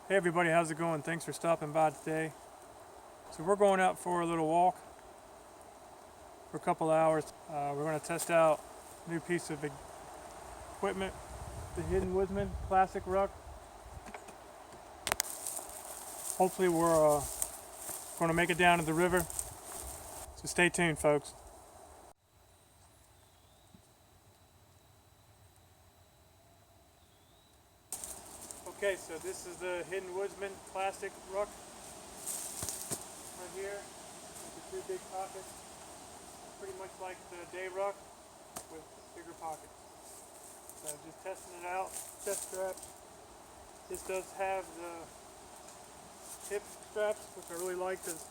Hey everybody, how's it going? Thanks for stopping by today. So we're going out for a little walk for a couple hours. We're going to test out a new piece of equipment, the Hidden Woodsmen Classic Ruck. Hopefully we're going to make it down to the river. So stay tuned, folks. Okay, so this is the Hidden Woodsmen Classic Ruck right here with the two big pockets. Pretty much like the day ruck with bigger pockets. So just testing it out, chest straps. This does have the hip straps, which I really like because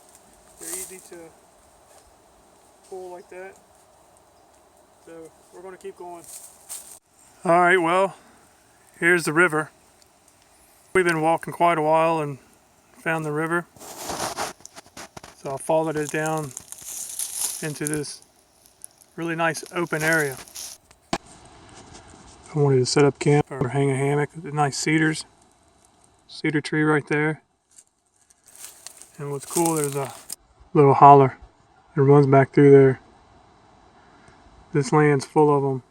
they're easy to pull like that. So we're going to keep going. Alright, well, here's the river. We've been walking quite a while and found the river. So I followed it down into this really nice open area. I wanted to set up camp or hang a hammock with the nice cedar tree right there. And what's cool, there's a little holler that runs back through there. This land's full of them.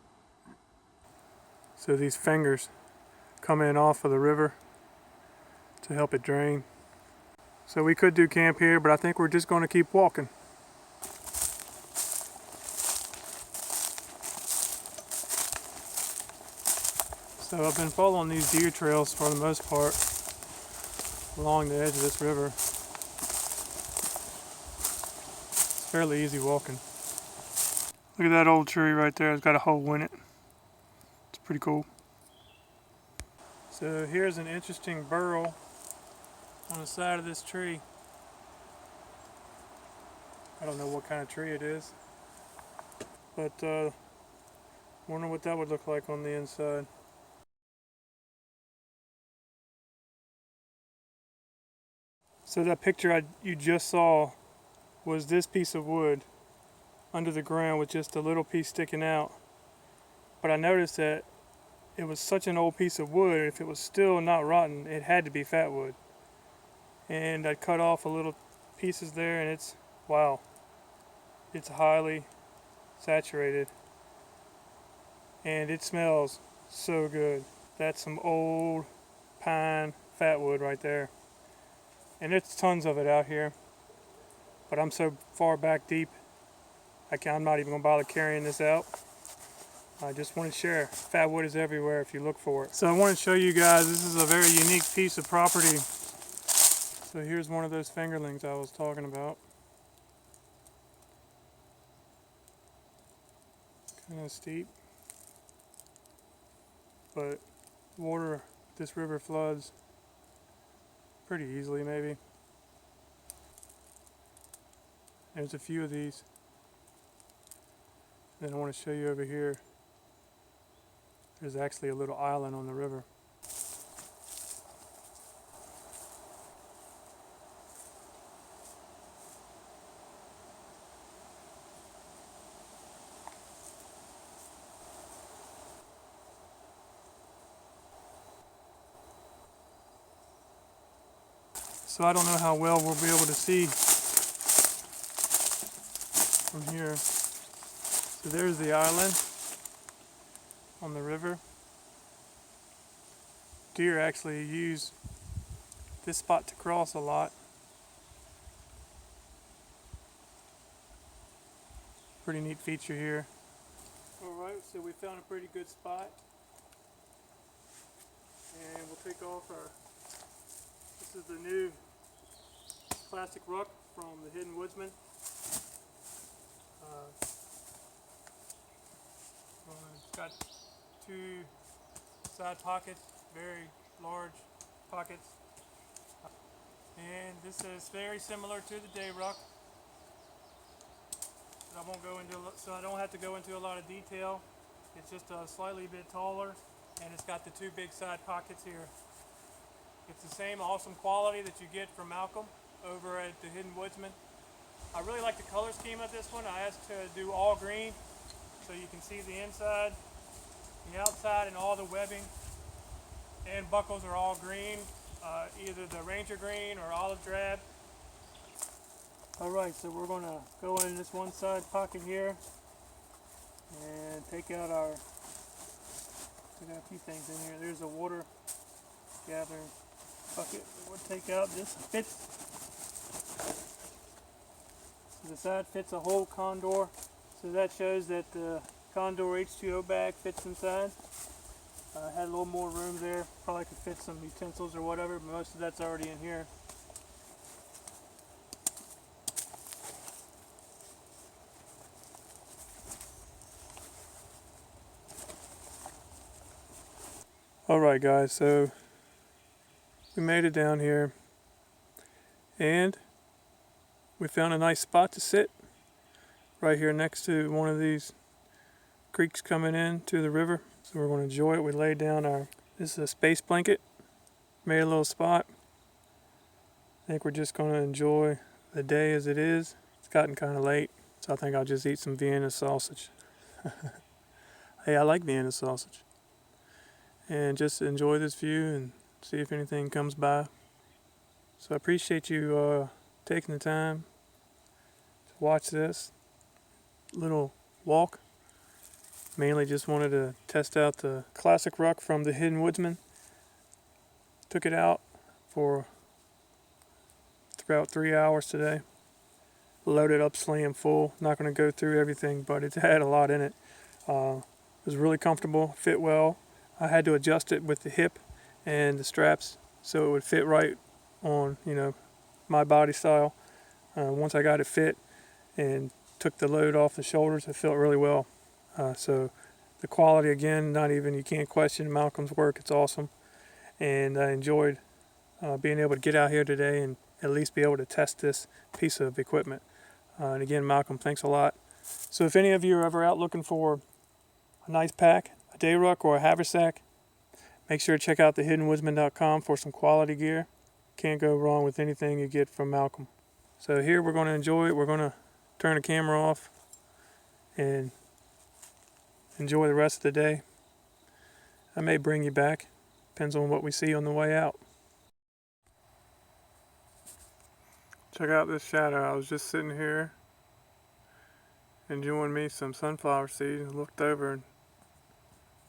So these fingers come in off of the river to help it drain. So we could do camp here, but I think we're just going to keep walking. So I've been following these deer trails for the most part along the edge of this river. It's fairly easy walking. Look at that old tree right there. It's got a hole in it. It's pretty cool. So here's an interesting burrow on the side of this tree. I don't know what kind of tree it is, but wonder what that would look like on the inside. So that picture you just saw was this piece of wood under the ground with just a little piece sticking out. But I noticed that it was such an old piece of wood, if it was still not rotten, it had to be fat wood. And I cut off a little pieces there, and wow, it's highly saturated. And it smells so good. That's some old pine fat wood right there. And there's tons of it out here, but I'm so far back deep, I'm not even going to bother carrying this out. I just want to share. Fat wood is everywhere if you look for it. So I want to show you guys, this is a very unique piece of property. So here's one of those fingerlings I was talking about. Kind of steep, but this river floods pretty easily maybe. There's a few of these. Then I want to show you over here. There's actually a little island on the river. So I don't know how well we'll be able to see from here. So there's the island on the river. Deer actually use this spot to cross a lot. Pretty neat feature here. Alright, so we found a pretty good spot. And we'll take off this is the new Classic Ruck from the Hidden Woodsmen. It's got two side pockets, very large pockets. And this is very similar to the day ruck. I won't go into, so I don't have to go into a lot of detail. It's just a slightly bit taller, and it's got the two big side pockets here. It's the same awesome quality that you get from Malcolm over at the Hidden Woodsman. I really like the color scheme of this one. I asked to do all green so you can see the inside, the outside, and all the webbing and buckles are all green. either the Ranger Green or Olive Drab. Alright, so we're going to go in this one side pocket here and take out a few things in here. There's a water gathering bucket that we'll take out. This fits, so the side fits a whole condor, so that shows that the condor H2O bag fits inside. Had a little more room there, probably could fit some utensils or whatever, but most of that's already in here. Alright guys, so we made it down here and we found a nice spot to sit right here next to one of these creeks coming in to the river. So we're going to enjoy it. We laid down this is a space blanket, made a little spot. I think we're just going to enjoy the day as it is. It's gotten kind of late, so I think I'll just eat some Vienna sausage. Hey, I like Vienna sausage. And just enjoy this view and see if anything comes by. So I appreciate you taking the time to watch this little walk. Mainly just wanted to test out the Classic Ruck from the Hidden Woodsmen. Took it out for about 3 hours today. Loaded up slam full. Not going to go through everything, but it had a lot in it. It was really comfortable, fit well. I had to adjust it with the hip and the straps so it would fit right on, my body style. Once I got it fit and took the load off the shoulders, it felt really well. So the quality, again, you can't question Malcolm's work. It's awesome. And I enjoyed being able to get out here today and at least be able to test this piece of equipment. And again, Malcolm, thanks a lot. So if any of you are ever out looking for a nice pack, a day ruck or a haversack, make sure to check out thehiddenwoodsman.com for some quality gear. Can't go wrong with anything you get from Malcolm. So here we're going to enjoy it. We're going to turn the camera off and enjoy the rest of the day. I may bring you back. Depends on what we see on the way out. Check out this shadow. I was just sitting here enjoying me some sunflower seeds and looked over and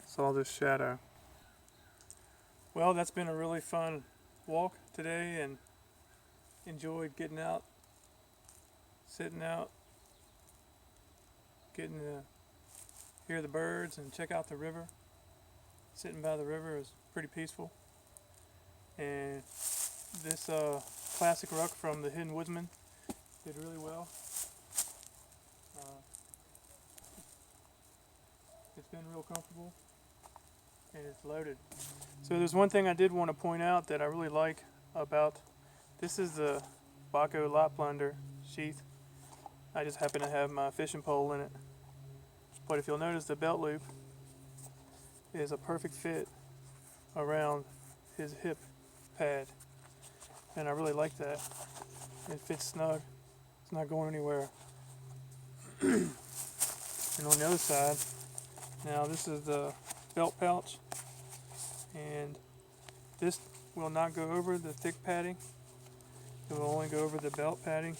saw this shadow. Well, that's been a really fun walk today and enjoyed getting out, sitting out, getting to hear the birds and check out the river. Sitting by the river is pretty peaceful. And this Classic Ruck from the Hidden Woodsmen did really well. It's been real comfortable and it's loaded. So there's one thing I did want to point out that I really like about this is the Baco Laplander sheath. I just happen to have my fishing pole in it. But if you'll notice, the belt loop is a perfect fit around his hip pad. And I really like that. It fits snug. It's not going anywhere. And on the other side, now this is the belt pouch. And this will not go over the thick padding. It will only go over the belt padding.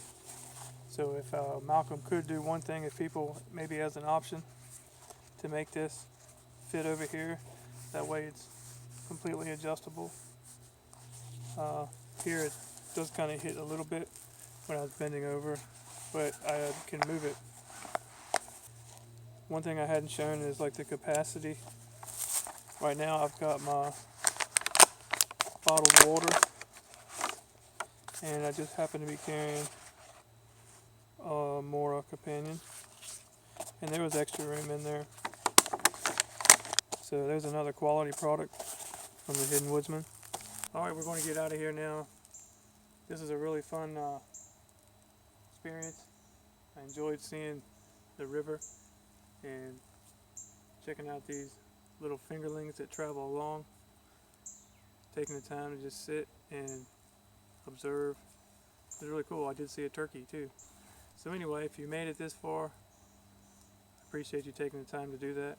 So if Malcolm could do one thing, if people maybe has an option to make this fit over here, that way it's completely adjustable. Here it does kind of hit a little bit when I was bending over, but I can move it. One thing I hadn't shown is like the capacity. Right now I've got my bottled water and I just happen to be carrying more companion, and there was extra room in there. So there's another quality product from the Hidden Woodsman. Alright, we're going to get out of here now. This is a really fun experience. I enjoyed seeing the river and checking out these little fingerlings that travel along. Taking the time to just sit and observe. It's really cool. I did see a turkey too. So anyway, if you made it this far, I appreciate you taking the time to do that.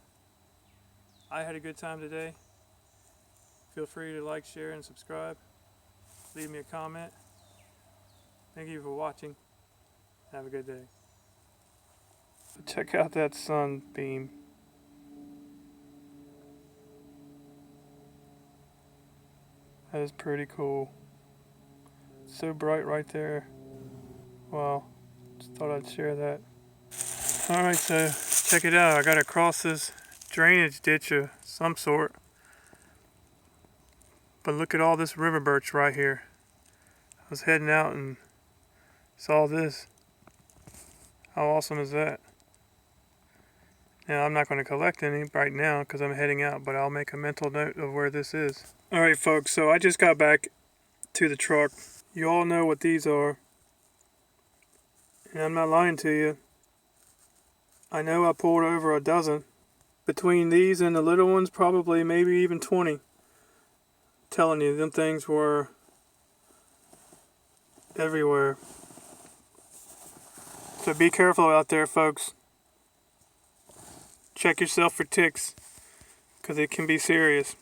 I had a good time today. Feel free to like, share, and subscribe. leave me a comment. Thank you for watching. Have a good day. Check out that sunbeam. That is pretty cool. So bright right there. Wow. Just thought I'd share that. Alright, so check it out. I gotta cross this drainage ditch of some sort. But look at all this river birch right here. I was heading out and saw this. How awesome is that? Now, I'm not going to collect any right now because I'm heading out, but I'll make a mental note of where this is. Alright folks, so I just got back to the truck. You all know what these are. And I'm not lying to you. I know I pulled over a dozen. Between these and the little ones, probably maybe even 20. I'm telling you, them things were everywhere. So be careful out there, folks. Check yourself for ticks, because it can be serious.